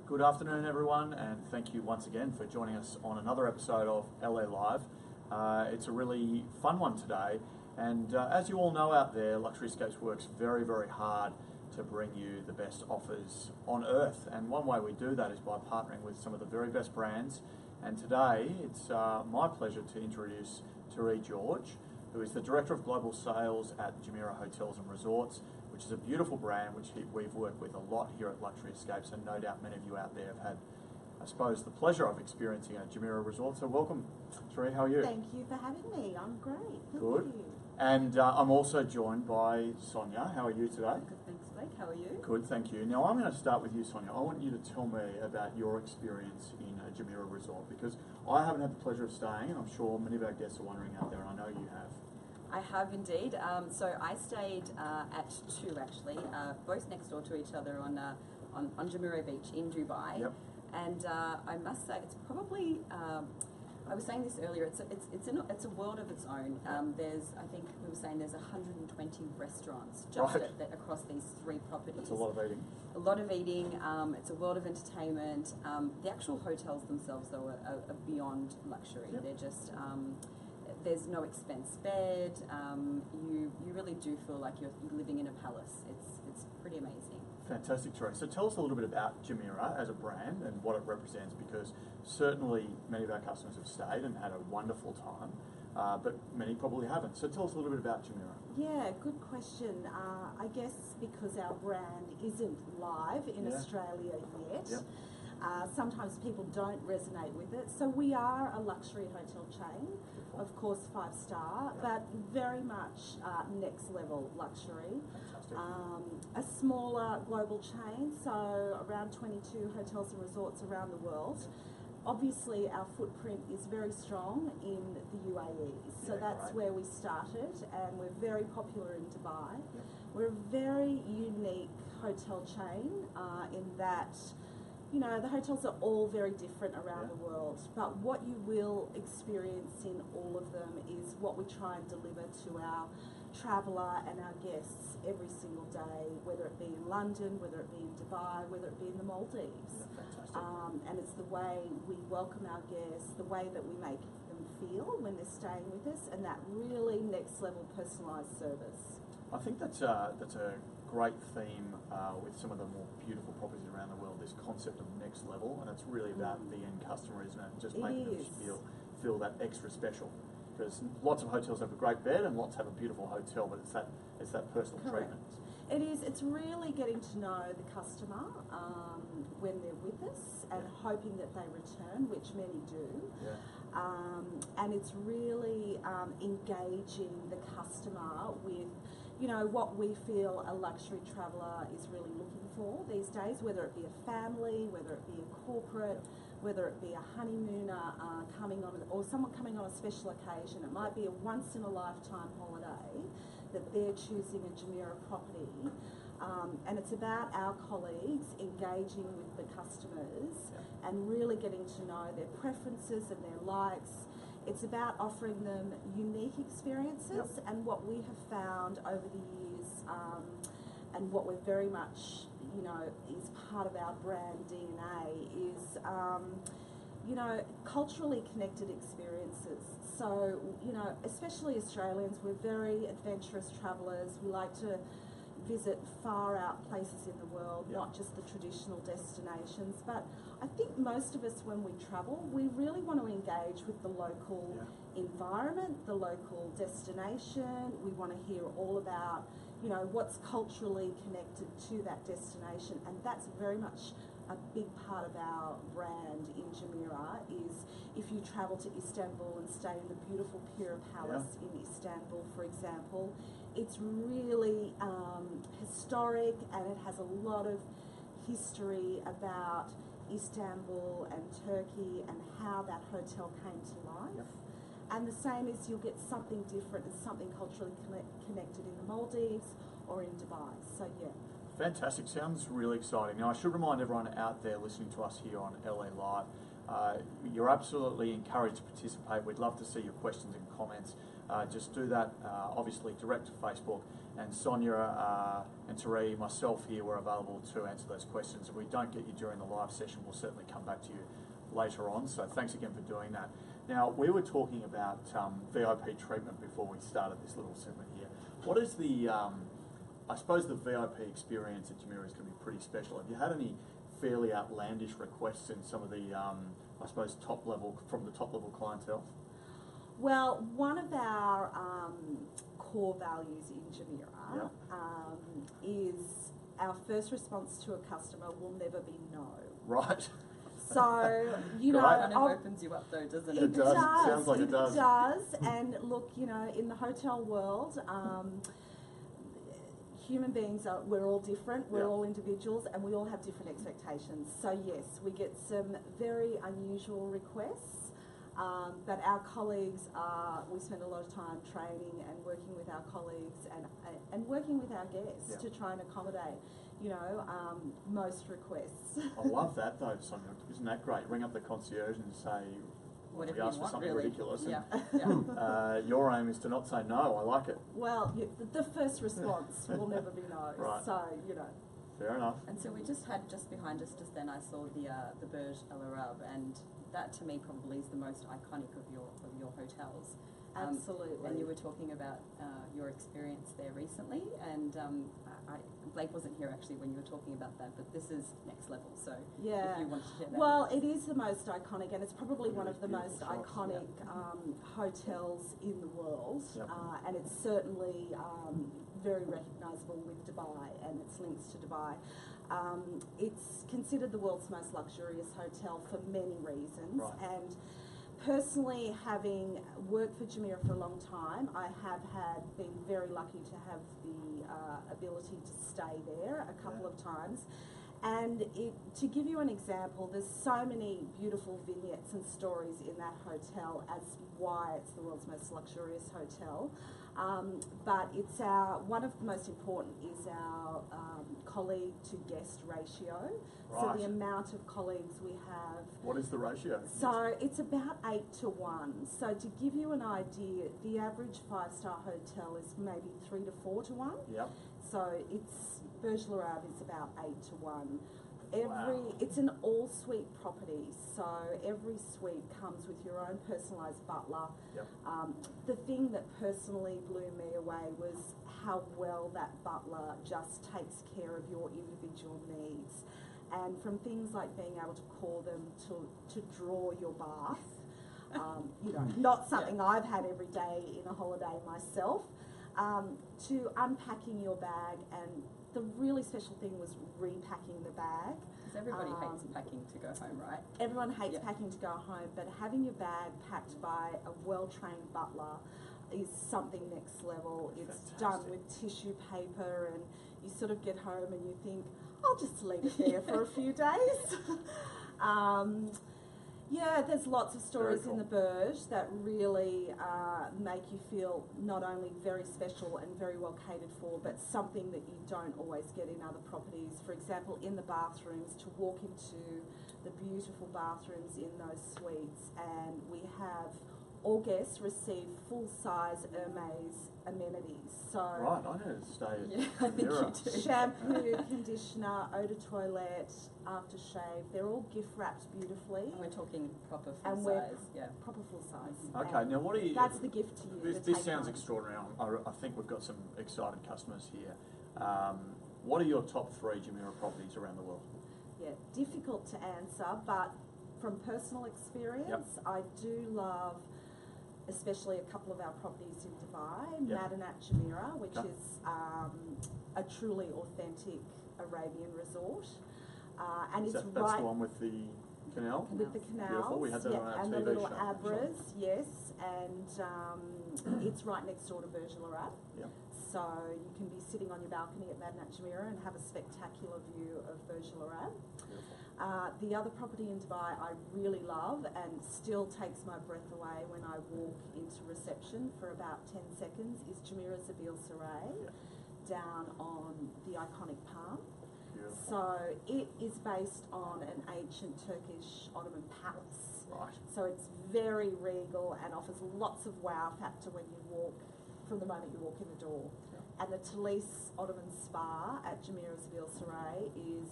Good afternoon, everyone, and thank you once again for joining us on another episode of LA Live. It's a really fun one today, and as you all know out there, Luxury Escapes works very, very hard to bring you the best offers on earth, and one way we do that is by partnering with some of the very best brands. And today, it's my pleasure to introduce Terry George, who is the Director of Global Sales at Jumeirah Hotels and Resorts, which is a beautiful brand which we've worked with a lot here at Luxury Escapes, and no doubt many of you out there have had, I suppose, the pleasure of experiencing a Jumeirah resort. So welcome, Terry, how are you? Thank you for having me. I'm great. Thank Good. you. And I'm also joined by Sonia. How are you today? Good, thanks, Blake. How are you? Good, thank you. Now I'm going to start with you, Sonia. I want you to tell me about your experience in a Jumeirah resort, because I haven't had the pleasure of staying, and I'm sure many of our guests are wondering out there, and I know you have. I have indeed. So I stayed at two actually, both next door to each other on Jumeirah Beach in Dubai. Yep. And I must say, it's probably. I was saying this earlier. It's a world of its own. I think we were saying there's 120 restaurants just Right. across these three properties. It's a lot of eating. A lot of eating. It's a world of entertainment. The actual hotels themselves, though, are beyond luxury. Yep. They're just. There's no expense spared. You really do feel like you're living in a palace. It's pretty amazing. Fantastic, Terry. So tell us a little bit about Jumeirah as a brand and what it represents, because certainly many of our customers have stayed and had a wonderful time, but many probably haven't. So tell us a little bit about Jumeirah. Yeah, good question. I guess because our brand isn't live in Australia yet, Yep. sometimes people don't resonate with it. So we are a luxury hotel chain, of course 5-star, but very much next level luxury. Fantastic. A smaller global chain, so around 22 hotels and resorts around the world. Obviously, our footprint is very strong in the UAE, so Yeah, that's right. where we started, and we're very popular in Dubai. Yep. We're a very unique hotel chain in that, you know, the hotels are all very different around the world, but what you will experience in all of them is what we try and deliver to our traveller and our guests every single day, whether it be in London, whether it be in Dubai, whether it be in the Maldives. Yeah, fantastic. And it's the way we welcome our guests, the way that we make them feel when they're staying with us, and that really next level personalised service. I think that's a great theme with some of the more beautiful properties around the world, this concept of next level, and it's really about the end customer, isn't it? Just making them feel that extra special. Because lots of hotels have a great bed and lots have a beautiful hotel, but it's that personal treatment. It is. It's really getting to know the customer when they're with us and hoping that they return, which many do. Yeah. And it's really engaging the customer with, you know, what we feel a luxury traveller is really looking for these days, whether it be a family, whether it be a corporate, whether it be a honeymooner or someone coming on a special occasion. It might be a once-in-a-lifetime holiday that they're choosing a Jumeirah property. And it's about our colleagues engaging with the customers and really getting to know their preferences and their likes. It's about offering them unique experiences, and what we have found over the years, and what we're very much, you know, is part of our brand DNA is, you know, culturally connected experiences. So, you know, especially Australians, we're very adventurous travellers. We like to visit far out places in the world, not just the traditional destinations. But I think most of us, when we travel, we really want to engage with the local environment, the local destination. We want to hear all about, you know, what's culturally connected to that destination, and that's very much a big part of our brand in Jumeirah. Is if you travel to Istanbul and stay in the beautiful Pira Palace in Istanbul, for example, it's really historic, and it has a lot of history about Istanbul and Turkey and how that hotel came to life. And the same is, you'll get something different and something culturally connected in the Maldives or in Dubai. So yeah. Fantastic. Sounds really exciting. Now, I should remind everyone out there listening to us here on LA Live, you're absolutely encouraged to participate. We'd love to see your questions and comments. just do that, obviously direct to Facebook. And Sonia and Therese, myself here, we're available to answer those questions. If we don't get you during the live session, we'll certainly come back to you later on. So thanks again for doing that. Now, we were talking about VIP treatment before we started this little segment here. What is the, I suppose the VIP experience at Jumeirah is going to be pretty special. Have you had any fairly outlandish requests in some of the, I suppose, from the top level clientele? Well, one of our core values in Jumeirah is our first response to a customer will never be no. Right. So, you know, Kind of opens you up though, doesn't it? It does. Sounds like it does. It does. And look, you know, in the hotel world, human beings we're all different, we're all individuals, and we all have different expectations. So yes, we get some very unusual requests, but our colleagues we spend a lot of time training and working with our colleagues and working with our guests to try and accommodate, you know, most requests. I love that though, Sonia. Isn't that great? Ring up the concierge and say, whatever we asked you for want, something really. ridiculous. Yeah. And, your aim is to not say no. I like it. Well, the first response will never be no. Right. So, you know. Fair enough. And so we just had, just behind us just then, I saw the Burj Al Arab, and that to me probably is the most iconic of your hotels. Absolutely. And you were talking about your experience there recently, and Blake wasn't here actually when you were talking about that, but this is next level. So if you want to share that. Well, it is the most iconic, and it's probably one of the most shots, iconic hotels in the world, Yep. and it's certainly very recognisable with Dubai and its links to Dubai. It's considered the world's most luxurious hotel for many reasons, Right. and personally, having worked for Jumeirah for a long time, I have been very lucky to have the ability to stay there a couple of times. And to give you an example, there's so many beautiful vignettes and stories in that hotel as why it's the world's most luxurious hotel. But it's one of the most important is our colleague to guest ratio. Right. So the amount of colleagues we have. What is the ratio? So it's about 8 to 1. So to give you an idea, the average 5-star hotel is maybe 3 to 4 to 1. Yep. So Burj Al Arab is about 8 to 1. Wow. It's an all-suite property, so every suite comes with your own personalised butler. Yep. The thing that personally blew me away was how well that butler just takes care of your individual needs. And from things like being able to call them to draw your bath, you know, not something I've had every day in a holiday myself, to unpacking your bag, and the really special thing was repacking the bag. Because everybody hates packing to go home, right? Everyone hates packing to go home, but having your bag packed by a well-trained butler is something next level. It's done with tissue paper, and you sort of get home and you think, I'll just leave it there for a few days. Yeah, there's lots of stories in the Burj that really make you feel not only very special and very well catered for, but something that you don't always get in other properties. For example, in the bathrooms, to walk into the beautiful bathrooms in those suites, and we have all guests receive full-size Hermes amenities. So Right, I know to stay at I think you do. shampoo, conditioner, eau de toilette, aftershave, they're all gift wrapped beautifully. And we're talking proper And full we're size, proper full size. Okay, And now what are you... that's the gift to you. This sounds extraordinary. I think we've got some excited customers here. What are your top 3 Jumeirah properties around the world? Yeah, difficult to answer, but from personal experience, I do love especially a couple of our properties in Dubai, Madinat Jumeirah, which is a truly authentic Arabian resort. And That's the one with the canal? with the canals, Beautiful. We had that on our and TV the little show. abras, yes, and it's right next door to Burj Al Arab. Yep. So you can be sitting on your balcony at Madinat Jumeirah and have a spectacular view of Burj Al Arab. The other property in Dubai I really love and still takes my breath away when I walk into reception for about 10 seconds is Jumeirah Zabil Saray, down on the iconic Palm. Beautiful. So it is based on an ancient Turkish Ottoman palace. Right. So it's very regal and offers lots of wow factor when you walk, from the moment you walk in the door. Yeah. And the Tulip Ottoman Spa at Jumeirah's Ville Saray is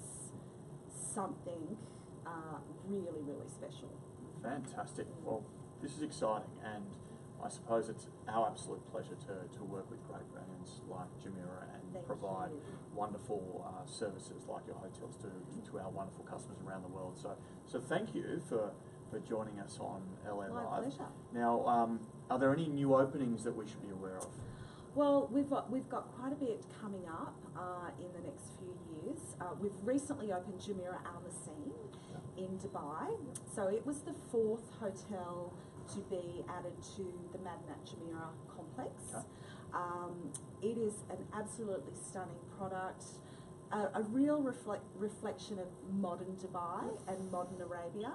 something really, really special. Fantastic. Well, this is exciting, and I suppose it's our absolute pleasure to work with great brands like Jumeirah and Thank provide you. wonderful services like your hotels do to our wonderful customers around the world. So thank you for joining us on LA My Live. pleasure. Now, are there any new openings that we should be aware of? Well, we've got quite a bit coming up in the next few years. We've recently opened Jumeirah Al Nassim in Dubai. So it was the 4th hotel to be added to the Madinat Jumeirah complex. Okay. It is an absolutely stunning product, a real reflection of modern Dubai and modern Arabia.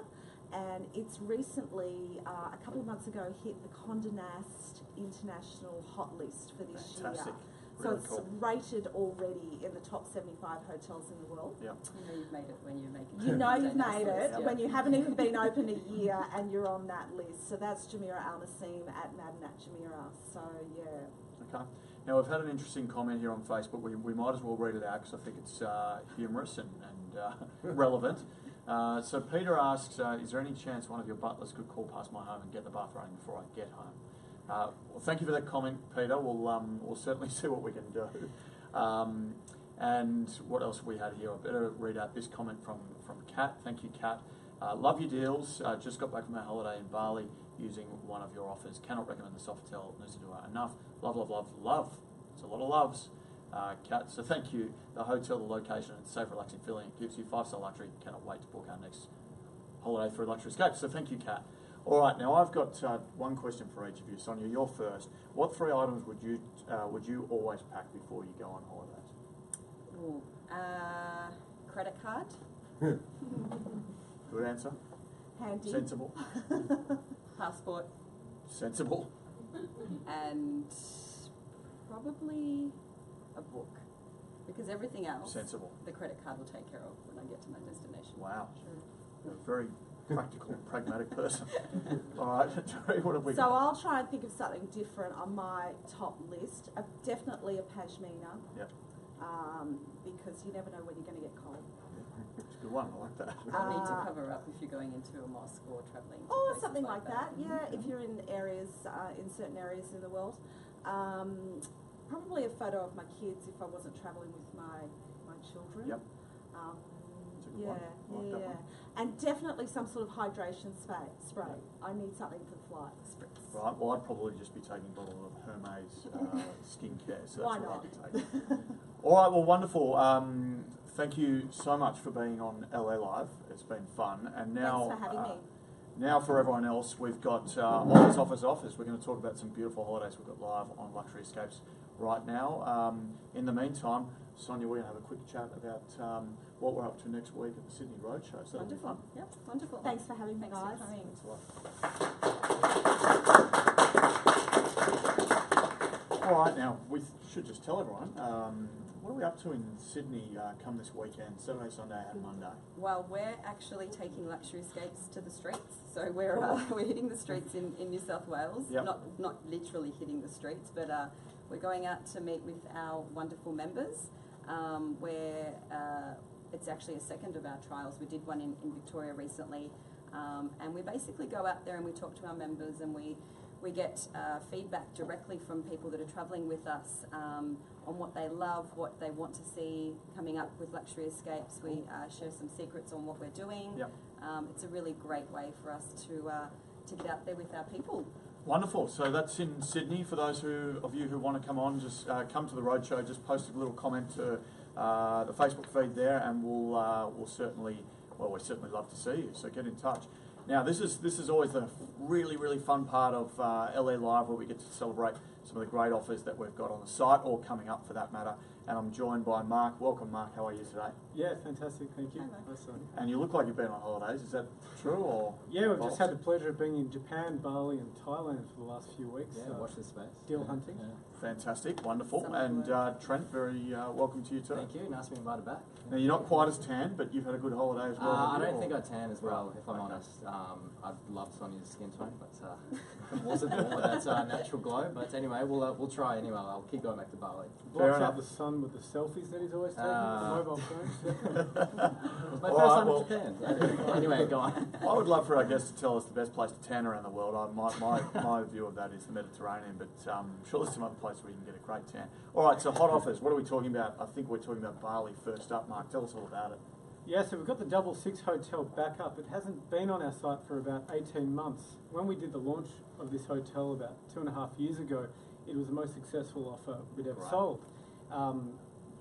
And it's recently, a couple of months ago, hit the Condé Nast International Hot List for this Fantastic. year. Really So it's cool. rated already in the top 75 hotels in the world. Yeah. You know you've made it when you make it. You know you've made it Yeah. when you haven't even been open a year and you're on that list. So that's Jumeirah Al Nassim at Madinat Jumeirah. So yeah. Okay. Now, we've had an interesting comment here on Facebook. We might as well read it out because I think it's humorous and relevant. So Peter asks, is there any chance one of your butlers could call past my home and get the bath running before I get home? Well, thank you for that comment, Peter. We'll certainly see what we can do. And what else have we had here? I better read out this comment from Kat. Thank you, Kat. Love your deals. Just got back from our holiday in Bali using one of your offers. Cannot recommend the Sofitel Nusa Dua enough. Love, love, love, love. It's a lot of loves, Kat. So thank you. The hotel, the location, and safe, relaxing feeling. It gives you 5-star luxury. Cannot wait to book our next holiday through Luxury Escape. So thank you, Kat. All right, now I've got one question for each of you. Sonia, you're first. What 3 items would you always pack before you go on holidays? Ooh, credit card, Good answer. Handy. Sensible. passport, Sensible. and probably a book. Because everything else, Sensible. the credit card will take care of when I get to my destination. Wow. You're a very practical and pragmatic person. All right, Terry, what have we So got? I'll try and think of something different on my top list. Definitely a pashmina. Yep. Because you never know when you're going to get cold. It's a good one. I like that. You need to cover up if you're going into a mosque or travelling. to Or places something like that. Mhm. Yeah, if you're in areas, in certain areas in the world. Probably a photo of my kids if I wasn't travelling with my children. Yep. Um, That's a good yeah, one. I like yeah, that yeah. one. And definitely some sort of hydration spray. I need something for the flight. Spritz. Right, well, I'd probably just be taking a bottle of Hermes skincare, so that's Why what not? I'd be taking. All right, well, wonderful. Thank you so much for being on LA Live. It's been fun. And now, Thanks for having me. now for everyone else, we've got offers. We're going to talk about some beautiful holidays we've got live on Luxury Escapes right now. In the meantime, Sonia, we're going to have a quick chat about what we're up to next week at the Sydney Roadshow. So that'll be Wonderful. fun. Yep, wonderful. Thanks for having me, Thanks guys. for coming. Thanks a lot. All right, now we should just tell everyone what are we up to in Sydney come this weekend, Saturday, Sunday, and Monday. Well, we're actually taking Luxury Escapes to the streets. So we're hitting the streets in New South Wales. Yep. Not literally hitting the streets, but we're going out to meet with our wonderful members. Where it's actually a second of our trials. We did one in Victoria recently, and we basically go out there and we talk to our members and we get feedback directly from people that are travelling with us on what they love, what they want to see coming up with Luxury Escapes. We share some secrets on what we're doing. Yep. It's a really great way for us to get out there with our people. Wonderful. So that's in Sydney. For those of you who want to come on, just come to the roadshow. Just post a little comment to the Facebook feed there, and we'll certainly love to see you. So get in touch. Now this is always the really fun part of LA Live, where we get to celebrate some of the great offers that we've got on the site or coming up for that matter. and I'm joined by Mark. Welcome, Mark. How are you today? Yeah, fantastic. Thank you. Hello. Hi, Sonia. And you look like you've been on holidays. Is that true or? Yeah, we've false? just had the pleasure of being in Japan, Bali, and Thailand for the last few weeks. Yeah, watch this space. Deal hunting. Yeah. Fantastic, wonderful. Summer And work. Trent, very welcome to you too. Thank you. Nice to be invited back. Now you're not quite as tan, but you've had a good holiday as well. I have you, don't or- think I tan as well, if I'm Okay. honest. I love Sonia's skin tone, but wasn't born with that natural glow. But anyway, we'll try anyway. I'll keep going back to Bali. Fair Blocks enough. out the sun with the selfies that he's always taking with Ah. the mobile phones. It was my All first right, time well- in Japan. Anyway, go on. I would love for our guest to tell us the best place to tan around the world. My view of that is the Mediterranean, but I'm sure there's some other places where you can get a great tan. All right, so hot offers. What are we talking about? I think we're talking about Bali first up. Mark, tell us all about it. Yeah, so we've got the 66 hotel back up. It hasn't been on our site for about 18 months. When we did the launch of this hotel about 2.5 years ago, it was the most successful offer we'd ever Right. sold.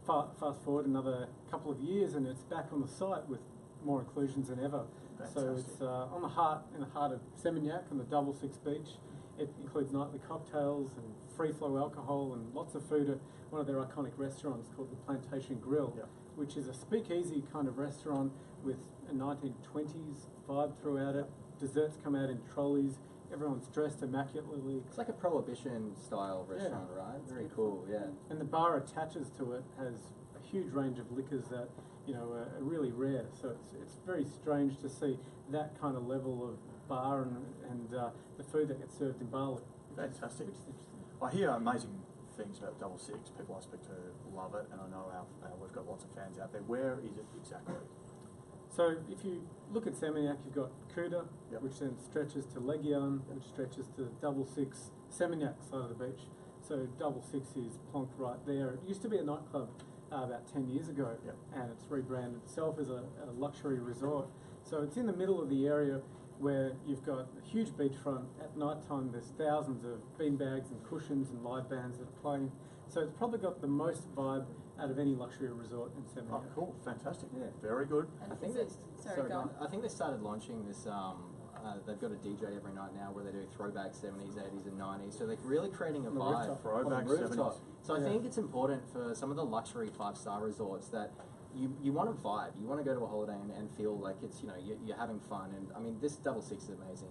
Fast forward another couple of years and it's back on the site with more inclusions than ever. So Fantastic. it's in the heart of Seminyak on the 66 beach. It includes nightly cocktails and free flow alcohol and lots of food at one of their iconic restaurants called the Plantation Grill, Yep. which is a speakeasy kind of restaurant with a 1920s vibe throughout it. Desserts come out in trolleys. Everyone's dressed immaculately. It's like a prohibition style restaurant, right? Very cool. Yeah. And the bar attaches to it has a huge range of liquors that are really rare. So it's very strange to see that kind of level of bar and the food that gets served in Bali. Fantastic. Which is interesting. I hear amazing things about 66. People I speak to love it, and I know we've got lots of fans out there. Where is it exactly? So if you look at Seminyak, you've got Kuta, Yep. which then stretches to Legion, which stretches to 66 Seminyak side of the beach. So 66 is plonked right there. It used to be a nightclub about 10 years ago, Yep. and it's rebranded itself as a luxury resort. So it's in the middle of the area where you've got a huge beachfront. At night time, there's thousands of beanbags and cushions and live bands that are playing. So it's probably got the most vibe out of any luxury resort in Oh, Seminyak. cool. Fantastic. Yeah. Very good. And I think is they, it, sorry, go on. I think they started launching this. They've got a DJ every night now where they do throwback 70s, 80s, and 90s. So they're really creating a On the vibe rooftop. Throwback on the rooftop. 70s. So I Yeah. think it's important for some of the luxury 5-star resorts that you want to vibe. You want to go to a holiday and feel like it's you're having fun. And I mean, this 66 is amazing.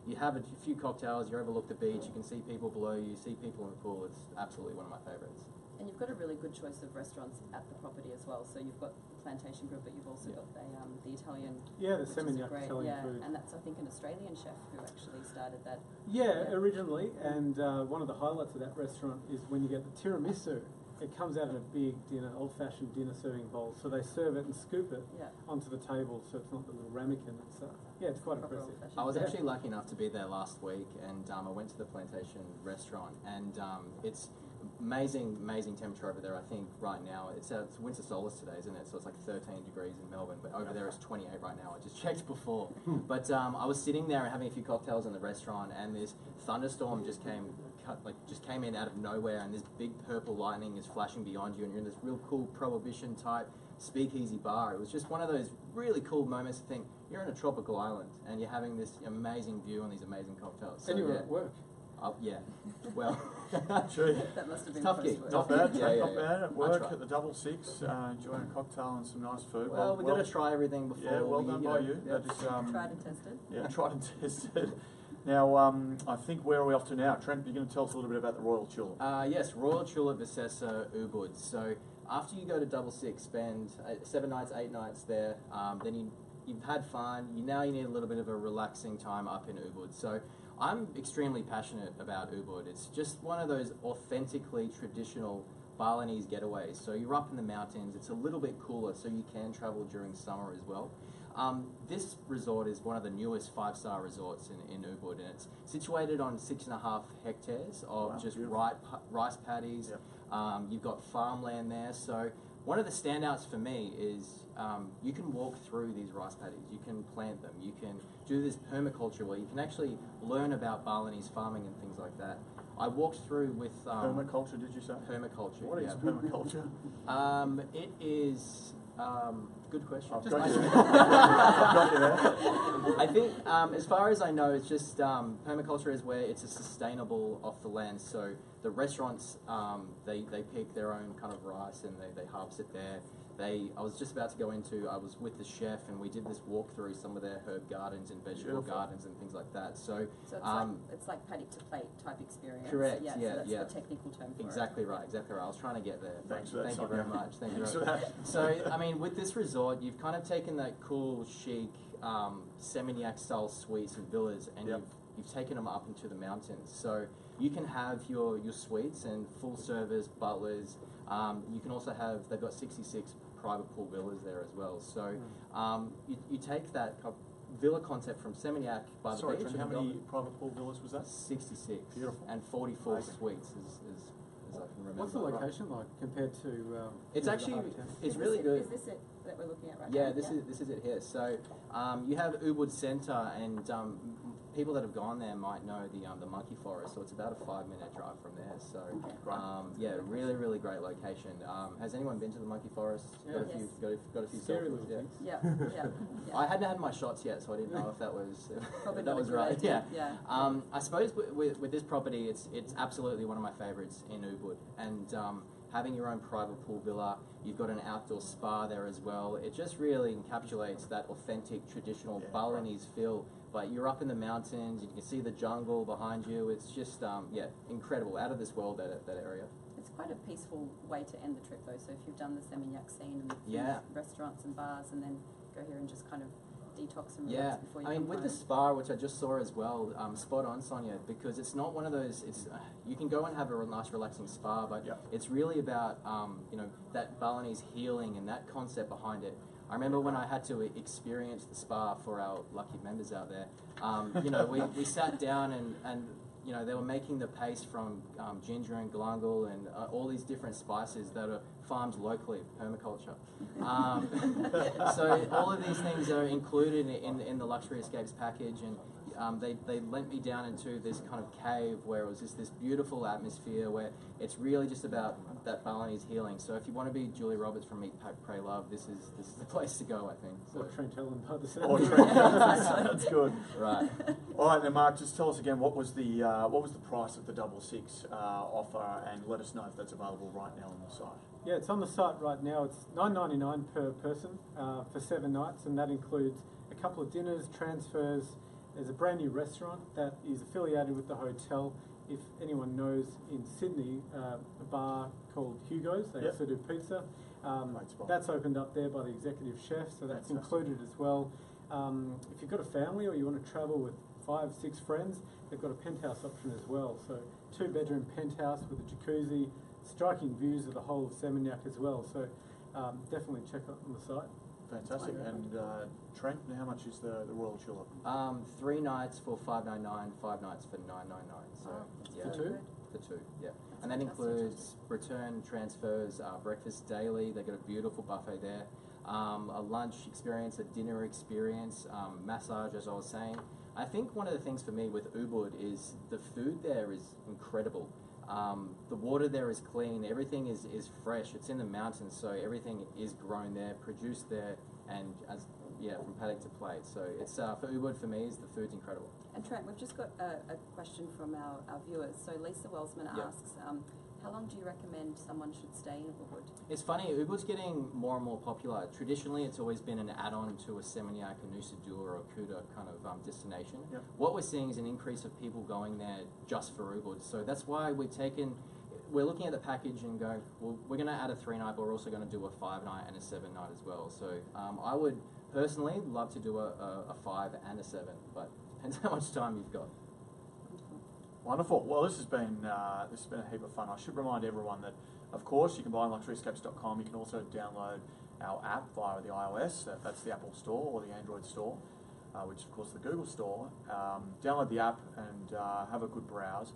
You have a few cocktails. You overlook the beach. You can see people below you. See people in the pool. It's absolutely one of my favorites. And you've got a really good choice of restaurants at the property as well. So you've got the Plantation Grill, but you've also got the Italian. Yeah, the which is a Seminyak great- Italian yeah, food. and that's I think an Australian chef who actually started that. Yeah, Yeah. originally, and one of the highlights of that restaurant is when you get the tiramisu. It comes out in a big old-fashioned dinner serving bowl. So they serve it and scoop it Yeah. onto the table, so it's not the little ramekin. It's quite Proper impressive. old-fashioned. I was Yeah. actually lucky enough to be there last week, and I went to the Plantation restaurant, and it's amazing temperature over there. I think right now it's winter solstice today, isn't it? So it's like 13 degrees in Melbourne, but over there it's 28 right now. I just checked before, but I was sitting there having a few cocktails in the restaurant, and this thunderstorm just came in out of nowhere, and this big purple lightning is flashing beyond you, and you're in this real cool prohibition type speakeasy bar. It was just one of those really cool moments to think you're in a tropical island and you're having this amazing view and these amazing cocktails. So, And you were yeah. at work. Yeah. Well, Gee. That must have been Tough close gig. work. Not Tough bad, gig. Trent, Yeah, not yeah, bad. yeah. At I work try. at the 66, enjoying a cocktail and some nice food. Well, we've got to try everything before. Yeah, well done by you. Yeah. That is, Tried and tested. yeah, tried and tested. Now, I think where are we off to now? Trent, you're going to tell us a little bit about the Royal Tulip. Yes, Royal Tulip Assessor Ubud. So after you go to 66, spend 7 nights, 8 nights there, then you've had fun. Now you need a little bit of a relaxing time up in Ubud. So I'm extremely passionate about Ubud. It's just one of those authentically traditional Balinese getaways. So you're up in the mountains. It's a little bit cooler, so you can travel during summer as well. This resort is one of the newest 5-star resorts in Ubud, and it's situated on 6.5 hectares of Wow, just beautiful. rice paddies. Yep. You've got farmland there. So one of the standouts for me is you can walk through these rice paddies. You can plant them. You can do this permaculture where you can actually learn about Balinese farming and things like that. I walked through with Permaculture, did you say? permaculture. What is yeah. permaculture? It is Good question. I've got you. I've got you there. I think, as far as I know, it's just permaculture is where it's a sustainable off the land. So the restaurants, they pick their own kind of rice and they harvest it there. I was just about to go into, I was with the chef and we did this walk through some of their herb gardens and vegetable gardens and things like that. So it's like paddock to plate type experience. Correct, Yeah, yeah, so that's yeah. the technical term for Exactly right, exactly right. I was trying to get there. Thanks for that, Thank you Sonia. very much. Thank you Thanks very for much. that. So, I mean, with this resort, you've kind of taken that cool, chic, Seminyak style suites and villas and you've taken them up into the mountains. So you can have your suites and full service butlers. You can also have, they've got 66 private pool villas there as well. So you take that villa concept from Seminyak by the beach. Trent, how many private pool villas was that? 66. Beautiful. And 44 Amazing. suites as I can remember. What's the location like compared to? It's actually, it's Is really this good. Is this it that we're looking at right Yeah, now? this is it here. So you have Ubud Centre, and people that have gone there might know the monkey forest. So it's about a 5-minute drive from there. So yeah, really great location. Has anyone been to the monkey forest? Yeah. Got a few, got a few Scary selfies. little Yeah. things. Yeah. I hadn't had my shots yet, so I didn't know if that was Probably if not that was a good right. idea. Yeah. Yeah. I suppose with this property, it's absolutely one of my favourites in Ubud, and having your own private pool villa, you've got an outdoor spa there as well. It just really encapsulates that authentic, traditional Balinese feel. But you're up in the mountains, you can see the jungle behind you. It's just incredible, out of this world that area. It's quite a peaceful way to end the trip though. So if you've done the Seminyak scene and Yeah. restaurants and bars, and then go here and just kind of detox and Yeah, relax before you I mean, come with home. the spa, which I just saw as well, spot on, Sonia, because it's not one of those. It's you can go and have a nice, relaxing spa, but it's really about that Balinese healing and that concept behind it. I remember when I had to experience the spa for our lucky members out there. We sat down and they were making the paste from ginger and galangal and all these different spices that are farmed locally, permaculture. So all of these things are included in the Luxury Escapes package, and they lent me down into this kind of cave where it was just this beautiful atmosphere where it's really just about that Balinese healing. So if you want to be Julie Roberts from Meet, Pray, Love, this is the place to go, I think. So. Or Trent Ellen by the side. Oh, Trent. That's good. Right. All right, then, Mark. Just tell us again what was the price of the 66 offer, and let us know if that's available right now on the site. Yeah, it's on the site right now. It's $9.99 per person for 7 nights, and that includes a couple of dinners, transfers. There's a brand new restaurant that is affiliated with the hotel. If anyone knows in Sydney, a bar called Hugo's, they also do pizza. That's opened up there by the executive chef, so that's included as well. If you've got a family or you want to travel with 5, 6 friends, they've got a penthouse option as well. So 2-bedroom penthouse with a jacuzzi, striking views of the whole of Seminyak as well. So definitely check it on the site. Fantastic. And Trent, how much is the Royal Tulip? 3 nights for $5.99, 5 nights for $9.99. So For 2? For 2, yeah. That's And that fantastic. includes return transfers, breakfast daily. They've got a beautiful buffet there. A lunch experience, a dinner experience, massage, as I was saying. I think one of the things for me with Ubud is the food there is incredible. The water there is clean. Everything is fresh. It's in the mountains, so everything is grown there, produced there, and from paddock to plate. So it's for Ubud, for me, is the food's incredible. And Trent, we've just got a question from our viewers. So Lisa Welsman asks, how long do you recommend someone should stay in Ubud? It's funny, Ubud's getting more and more popular. Traditionally, it's always been an add-on to a Seminyak, a Nusa Dua, or a Kuta kind of destination. Yep. What we're seeing is an increase of people going there just for Ubud. So that's why we're looking at the package and going, well, we're going to add a 3-night, but we're also going to do a 5-night and a 7-night as well. So I would personally love to do a 5 and a 7, but depends how much time you've got. Wonderful. Well, this has been a heap of fun. I should remind everyone that, of course, you can buy on luxuryescapes.com. You can also download our app via the iOS. That's the Apple Store or the Android Store, which is, of course, the Google Store. Download the app and have a good browse.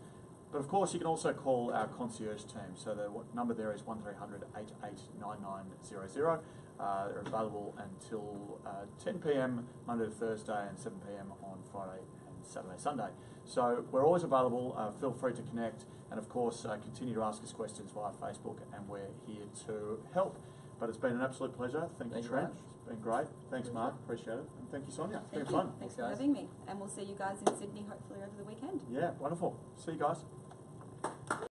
But, of course, you can also call our concierge team. So the number there is 1300 889900. They're available until 10 p.m. Monday to Thursday and 7 p.m. on Friday and Saturday, Sunday. So we're always available. Feel free to connect, and of course continue to ask us questions via Facebook, and we're here to help. But it's been an absolute pleasure. Thank you, Thank you very Trent. much. It's been great. Thanks, Mark. Appreciate it. And thank you, Sonia. It's Thank been you. fun. Thanks Thanks, for guys. having me. And we'll see you guys in Sydney hopefully over the weekend. Yeah, wonderful. See you guys.